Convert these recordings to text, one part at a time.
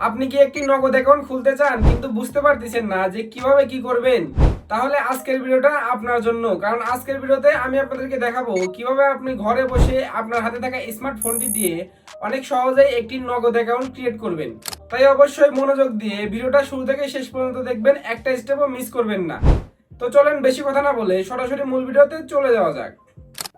আপনি কি একটি নগদ অ্যাকাউন্ট খুলতে চান কিন্তু বুঝতে পারতেছেন না যে কিভাবে কি করবেন? তাহলে আজকের ভিডিওটা আপনার জন্য, কারণ আজকের ভিডিওতে আমি আপনাদেরকে দেখাবো কিভাবে আপনি ঘরে বসে আপনার হাতে থাকা স্মার্টফোনটি দিয়ে অনেক সহজেই একটি নগদ অ্যাকাউন্ট ক্রিয়েট করবেন। তাই অবশ্যই মনোযোগ দিয়ে ভিডিওটা শুরু থেকে শেষ পর্যন্ত দেখবেন, একটা স্টেপও মিস করবেন না। তো চলেন বেশি কথা না বলে সরাসরি মূল ভিডিওতে চলে যাওয়া যাক।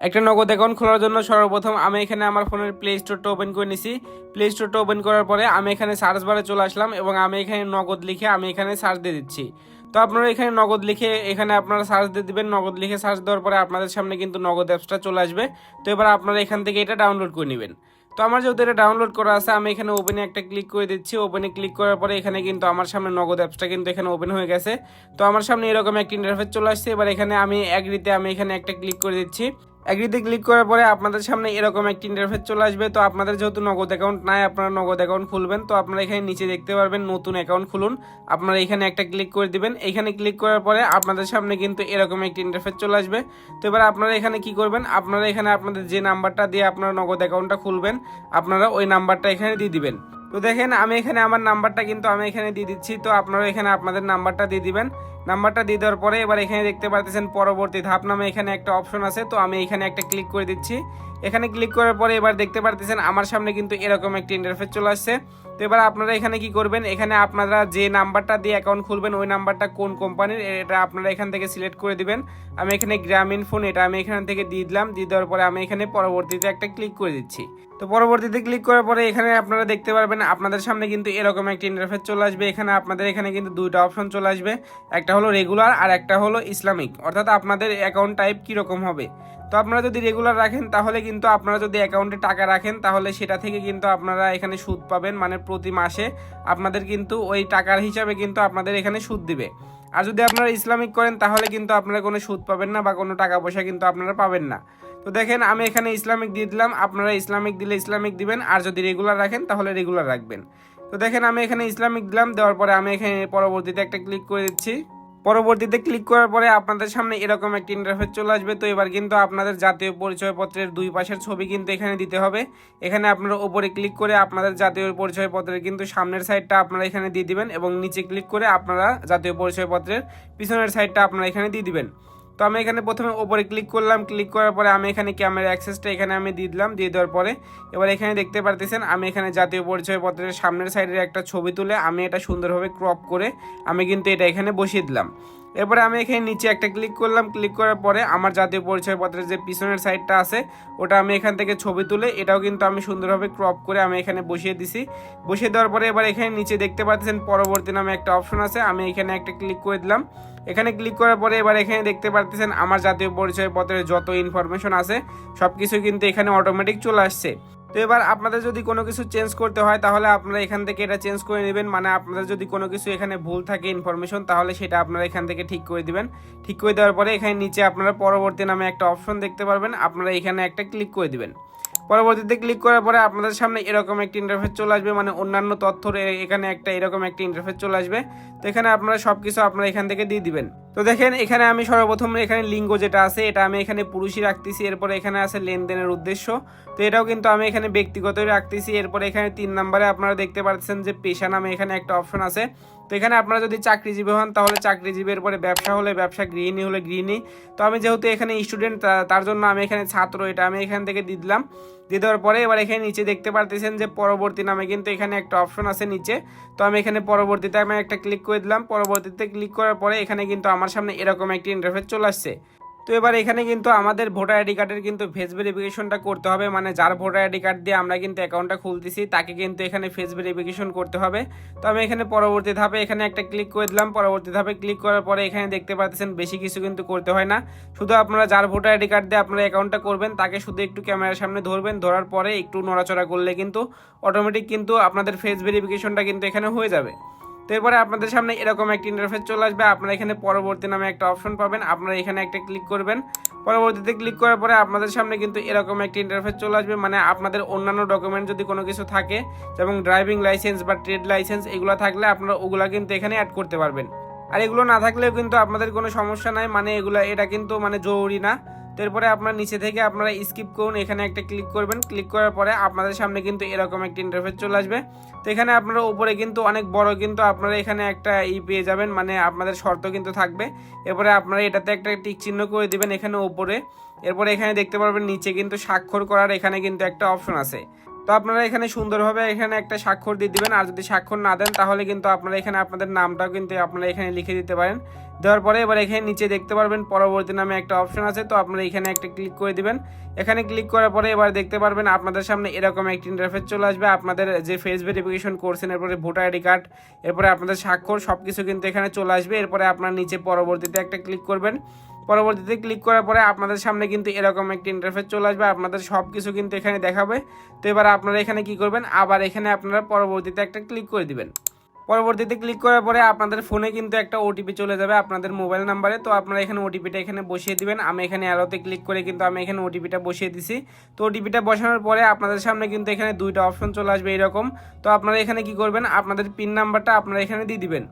একটা নগদ অ্যাকাউন্ট খোলার জন্য সর্বপ্রথম আমি এখানে আমার ফোনের প্লে স্টোরটা ওপেন করে নিছি। প্লে স্টোরটা ওপেন করার পরে আমি এখানে সার্চ বারে চলে আসলাম এবং আমি এখানে নগদ লিখে আমি এখানে সার্চ দিয়ে দিচ্ছি। তো আপনারা এখানে নগদ লিখে এখানে আপনারা সার্চ দিয়ে দিবেন। নগদ লিখে সার্চ দেওয়ার পরে আপনাদের সামনে কিন্তু নগদ অ্যাপসটা চলে আসবে। তো এবার আপনারা এখান থেকে এটা ডাউনলোড করে নেবেন। তো আমার যেহেতু এটা ডাউনলোড করা আছে, আমি এখানে ওপেনে একটা ক্লিক করে দিচ্ছি। ওপেনে ক্লিক করার পরে এখানে কিন্তু আমার সামনে নগদ অ্যাপসটা কিন্তু এখানে ওপেন হয়ে গেছে। তো আমার সামনে এরকম একটা ইন্টারফেস চলে আসছে। এবার এখানে আমি এগ্রিতে আমি এখানে একটা ক্লিক করে দিচ্ছি। এগ্রিতে ক্লিক করার পরে আপনাদের সামনে এরকম একটা ইন্টারফেস চলে আসবে। তো আপনাদের যেহেতু নগদ অ্যাকাউন্ট নাই, আপনারা নগদ অ্যাকাউন্ট খুলবেন। তো আপনারা এখানে নিচে দেখতে পারবেন নতুন অ্যাকাউন্ট খুলুন। আপনারা এখানে একটা ক্লিক করে দিবেন। এখানে ক্লিক করার পরে আপনাদের সামনে কিন্তু এরকম একটা ইন্টারফেস চলে আসবে। তো এবার আপনারা এখানে কি করবেন, আপনারা এখানে আপনাদের যে নাম্বারটা দিয়ে আপনারা নগদ অ্যাকাউন্টটা খুলবেন আপনারা ওই নাম্বারটা এখানে দিয়ে দিবেন। তো দেখেন আমি এখানে আমার নাম্বারটা কিন্তু আমি এখানে দিয়ে দিচ্ছি। তো আপনারা এখানে আপনাদের নাম্বারটা দিয়ে দিবেন। নাম্বারটা দিয়ে দেওয়ার পরে এবার এখানে দেখতে পাচ্ছেন পরবর্তী ধাপ নামে এখানে একটা অপশন আছে। তো আমি এখানে একটা ক্লিক করে দিচ্ছি। এখানে ক্লিক করার পরে এবার দেখতে পাচ্ছেন আমার সামনে কিন্তু এরকম একটা ইন্টারফেস চলে আসছে। তো এবার আপনারা এখানে কি করবেন, এখানে আপনারা যে নাম্বারটা দিয়ে অ্যাকাউন্ট খুলবেন ওই নাম্বারটা কোন কোম্পানির এটা আপনারা এখান থেকে সিলেক্ট করে দিবেন। আমি এখানে গ্রামীণ ফোন এটা আমি এখান থেকে দিয়ে দিলাম। দিয়ে দেওয়ার পরে আমি এখানে পরবর্তীতে একটা ক্লিক করে দিচ্ছি। তো পরবর্তীতে ক্লিক করার পরে এখানে আপনারা দেখতে পারবেন আপনাদের সামনে কিন্তু এরকম একটা ইন্টারফেস চলে আসবে। এখানে আপনাদের এখানে কিন্তু দুইটা অপশন চলে আসবে, একটা হলো রেগুলার আর একটা হলো ইসলামিক, অর্থাৎ আপনাদের অ্যাকাউন্ট টাইপ কীরকম হবে। তো আপনারা যদি রেগুলার রাখেন তাহলে কিন্তু আপনারা যদি অ্যাকাউন্টে টাকা রাখেন তাহলে সেটা থেকে কিন্তু আপনারা এখানে সুদ পাবেন, মানে প্রতি মাসে আপনাদের কিন্তু ওই টাকার হিসাবে কিন্তু আপনাদের এখানে সুদ দিবে। আর যদি আপনারা ইসলামিক করেন তাহলে কিন্তু আপনারা কোনো সুদ পাবেন না বা কোনো টাকা পয়সা কিন্তু আপনারা পাবেন না। তো দেখেন আমি এখানে ইসলামিক দিয়ে দিলাম, আপনারা ইসলামিক দিলে ইসলামিক দিবেন, আর যদি রেগুলার রাখেন তাহলে রেগুলার রাখবেন। তো দেখেন আমি এখানে ইসলামিক দিলাম, দেওয়ার পরে আমি এখানে পরবর্তীতে একটা ক্লিক করে দিচ্ছি। পরবর্তীতে ক্লিক করার পরে আপনাদের সামনে এরকম একটা ইন্টারফেস চলে আসবে। তো এবার কিন্তু আপনাদের জাতীয় পরিচয়পত্রের দুই পাশের ছবি কিন্তু এখানে দিতে হবে। এখানে আপনারা উপরে ক্লিক করে আপনাদের জাতীয় পরিচয়পত্রের কিন্তু সামনের সাইডটা আপনারা এখানে দিয়ে দিবেন এবং নিচে ক্লিক করে আপনারা জাতীয় পরিচয়পত্রের পিছনের সাইডটা আপনারা এখানে দিয়ে দিবেন। তো আমি এখানে প্রথমে ওপরে ক্লিক করলাম, ক্লিক করার পরে আমি এখানে ক্যামেরা অ্যাক্সেসটা এখানে আমি দিয়ে দিলাম। দিয়ে দেওয়ার পরে এবার এখানে দেখতে পারতেছেন আমি এখানে জাতীয় পরিচয়পত্রের সামনের সাইডের একটা ছবি তুলে আমি এটা সুন্দরভাবে ক্রপ করে আমি কিন্তু এটা এখানে বসিয়ে দিলাম। এরপরে আমি এখানে নিচে একটা ক্লিক করলাম, ক্লিক করার পরে আমার জাতীয় পরিচয়পত্রের যে পিছনের সাইডটা আছে ওটা আমি এখান থেকে ছবি তুলে এটাও কিন্তু আমি সুন্দরভাবে ক্রপ করে আমি এখানে বসিয়ে দিছি। বসিয়ে দেওয়ার পরে এবার এখানে নিচে দেখতে পাচ্ছেন পরবর্তী নামে একটা অপশন আছে, আমি এখানে একটা ক্লিক করে দিলাম। এখানে ক্লিক করার পরে এবার এখানে দেখতে পাচ্ছেন আমার জাতীয় পরিচয়পত্রের যত ইনফরমেশন আছে সব কিছু কিন্তু এখানে অটোমেটিক চলে আসছে। তো এবার আপনাদের যদি কোনো কিছু চেঞ্জ করতে হয় তাহলে আপনারা এখান থেকে এটা চেঞ্জ করে নেবেন, মানে আপনাদের যদি কোনো কিছু এখানে ভুল থাকে ইনফরমেশন তাহলে সেটা আপনারা এখান থেকে ঠিক করে দিবেন। ঠিক করে দেওয়ার পরে এখানে নিচে আপনারা পরবর্তী নামে একটা অপশন দেখতে পারবেন, আপনারা এখানে একটা ক্লিক করে দিবেন। পরবর্তীতে ক্লিক করার পরে আপনাদের সামনে এরকম একটা ইন্টারফেস চলে আসবে, মানে অন্যান্য তথ্যর এখানে একটা এরকম একটা ইন্টারফেস চলে আসবে। তো এখানে আপনারা সব কিছু আপনারা এখান থেকে দিয়ে দিবেন। তো দেখেন এখানে আমি সর্বপ্রথম এখানে লিঙ্গ যেটা আছে এটা আমি এখানে পুরুষই রাখতেছি। এরপরে এখানে আছে লেনদেনের উদ্দেশ্য, তো এটাও কিন্তু আমি এখানে ব্যক্তিগতই রাখতেছি। এরপরে এখানে 3 নম্বরে আপনারা দেখতে পাচ্ছেন যে পেশা নামে এখানে একটা অপশন আছে। তো এখানে আপনারা যদি চাকরিজীবী হন তাহলে চাকরিজীবী, এরপরে ব্যবসা হলে ব্যবসা, গৃহিণী হলে গৃহিণী। তো আমি যেহেতু এখানে স্টুডেন্ট তার জন্য আমি এখানে ছাত্র এটা আমি এখান থেকে দিয়ে দিলাম। দিয়ে দেওয়ার পরে এবার এখানে নিচে দেখতে পারতেছেন যে পরবর্তী নামে কিন্তু এখানে একটা অপশন আছে নিচে। তো আমি এখানে পরবর্তীতে আমি একটা ক্লিক করে দিলাম। পরবর্তীতে ক্লিক করার পরে এখানে কিন্তু আমার সামনে এরকম একটি ইন্টারফেস চলে আসছে। তো এবার এখানে কিন্তু আমাদের ভোটার আইডি কার্ডের কিন্তু ফেস ভেরিফিকেশনটা করতে হবে, মানে যার ভোটার আইডি কার্ড দিয়ে আমরা কিন্তু অ্যাকাউন্টটা খুলতেছি তাকে কিন্তু এখানে ফেস ভেরিফিকেশন করতে হবে। তো আমি এখানে পরবর্তী ধাপে এখানে একটা ক্লিক করে দিলাম। পরবর্তী ধাপে ক্লিক করার পরে এখানে দেখতে পাচ্ছেন বেশি কিছু কিন্তু করতে হয় না, শুধু আপনারা যার ভোটার আইডি কার্ড দিয়ে আপনারা অ্যাকাউন্টটা করবেন তাকে শুধু একটু ক্যামেরার সামনে ধরবেন, ধরার পরে একটু নড়াচড়া করলে কিন্তু অটোমেটিক কিন্তু আপনাদের ফেস ভেরিফিকেশনটা কিন্তু এখানে হয়ে যাবে। তো এরপরে আপনাদের সামনে এরকম একটা ইন্টারফেস চলে আসবে, আপনারা এখানে পরবর্তী নামে একটা অপশন পাবেন, আপনারা এখানে একটা ক্লিক করবেন। পরবর্তীতে ক্লিক করার পরে আপনাদের সামনে কিন্তু এরকম একটা ইন্টারফেস চলে আসবে, মানে আপনাদের অন্যান্য ডকুমেন্ট যদি কোনো কিছু থাকে যেমন ড্রাইভিং লাইসেন্স বা ট্রেড লাইসেন্স এগুলো থাকলে আপনারা ওগুলা কিন্তু এখানে অ্যাড করতে পারবেন। আর এগুলো না থাকলেও কিন্তু আপনাদের কোনো সমস্যা নাই, মানে এটা কিন্তু মানে জরুরি না। তো এরপরে আপনার নিচে থেকে আপনারা স্কিপ করুন, এখানে একটা ক্লিক করবেন। ক্লিক করার পরে আপনাদের সামনে কিন্তু এরকম একটা ইন্টারফেস চলে আসবে। তো এখানে আপনারা উপরে কিন্তু অনেক বড় কিন্তু আপনারা এখানে একটা পেয়ে যাবেন, মানে আপনাদের শর্ত কিন্তু থাকবে। এরপরে আপনারা এটাতে একটা টিক চিহ্ন করে দিবেন এখানে উপরে। এরপরে এখানে দেখতে পারবেন নিচে কিন্তু স্বাক্ষর করার এখানে কিন্তু একটা অপশন আছে। তো আপনারা এখানে সুন্দরভাবে এখানে একটা স্বাক্ষর দিয়ে দিবেন। আর যদি স্বাক্ষর না দেন তাহলে কিন্তু আপনারা এখানে আপনাদের নামটাও কিন্তু আপনারা এখানে লিখে দিতে পারেন। দেওয়ার পরে এবার এখানে নিচে দেখতে পারবেন পরবর্তী নামে একটা অপশন আছে, তো আপনারা এখানে একটা ক্লিক করে দিবেন। এখানে ক্লিক করার পরে এবার দেখতে পারবেন আপনাদের সামনে এরকম একটা ইন্টারফেস চলে আসবে। আপনাদের যে ফেস ভেরিফিকেশন করছেন, এরপরে ভোটার আইডি কার্ড, এরপরে আপনাদের স্বাক্ষর সব কিছু কিন্তু এখানে চলে আসবে। এরপরে আপনার নিচে পরবর্তীতে একটা ক্লিক করবেন। পরবর্তীতে ক্লিক করার পরে আপনাদের সামনে কিন্তু এরকম একটা ইন্টারফেস চলে আসবে, আপনাদের সব কিছু কিন্তু এখানে দেখাবে। তো এবার আপনারা এখানে কি করবেন, আবার এখানে আপনারা পরবর্তীতে একটা ক্লিক করে দিবেন। পরবর্তীতে ক্লিক করার পরে আপনাদের ফোনে কিন্তু একটা ওটিপি চলে যাবে আপনাদের মোবাইল নাম্বারে। তো আপনারা এখানে ওটিপিটা এখানে বসিয়ে দিবেন। আমি এখানে অ্যারোতে ক্লিক করে কিন্তু আমি এখানে ওটিপিটা বসিয়ে দিছি। তো ওটিপিটা বসানোর পরে আপনাদের সামনে কিন্তু এখানে দুইটা অপশন চলে আসবে এরকম। তো আপনারা এখানে কি করবেন, আপনাদের পিন নাম্বারটা আপনারা এখানে দিয়ে দিবেন।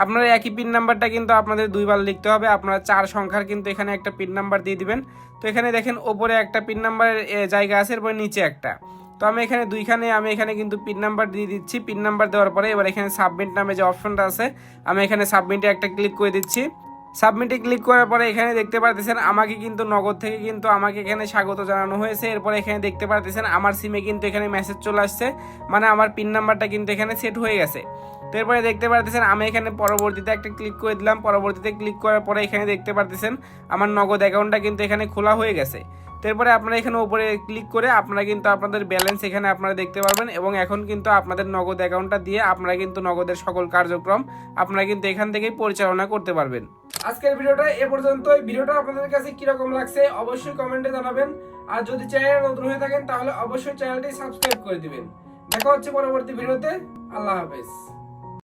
আপনারা একই পিন নাম্বারটা কিন্তু আপনাদের দুইবার লিখতে হবে। আপনারা 4 সংখ্যার কিন্তু এখানে একটা পিন নাম্বার দিয়ে দিবেন। তো এখানে দেখেন ওপরে একটা পিন নাম্বারের জায়গা আছে, এরপরে নিচে একটা। তো আমি এখানে আমি এখানে কিন্তু পিন নাম্বার দিয়ে দিচ্ছি। পিন নাম্বার দেওয়ার পরে এবার এখানে সাবমিট নামে যে অপশনটা আছে, আমি এখানে সাবমিটে একটা ক্লিক করে দিচ্ছি। সাবমিটে ক্লিক করার পরে এখানে দেখতে পারতেছেন আমাকে কিন্তু নগদ থেকে কিন্তু আমাকে এখানে স্বাগত জানানো হয়েছে। এরপরে এখানে দেখতে পারতেছেন আমার সিমে কিন্তু এখানে মেসেজ চলে আসছে, মানে আমার পিন নাম্বারটা কিন্তু এখানে সেট হয়ে গেছে। তো এরপরে দেখতে পারতেছেন আমি এখানে পরবর্তীতে একটা ক্লিক করে দিলাম। পরবর্তীতে ক্লিক করার পরে এখানে দেখতে পারতেছেন আমার নগদ অ্যাকাউন্টটা কিন্তু এখানে খোলা হয়ে গেছে। তারপরে আপনারা এখানে উপরে ক্লিক করে আপনারা কিন্তু আপনাদের ব্যালেন্স এখানে আপনারা দেখতে পারবেন, এবং এখন কিন্তু আপনাদের নগদ অ্যাকাউন্টটা দিয়ে আপনারা কিন্তু নগদের সকল কার্যক্রম আপনারা কিন্তু এখান থেকেই পরিচালনা করতে পারবেন। আজকের ভিডিওটা এ পর্যন্তই। ভিডিওটা আপনাদের কাছে কিরকম লাগছে অবশ্যই কমেন্টে জানাবেন। আর যদি চ্যানেলে নতুন হয়ে থাকেন তাহলে অবশ্যই চ্যানেলটি সাবস্ক্রাইব করে দিবেন। দেখা হচ্ছে পরবর্তী ভিডিওতে। আল্লাহ হাফেজ।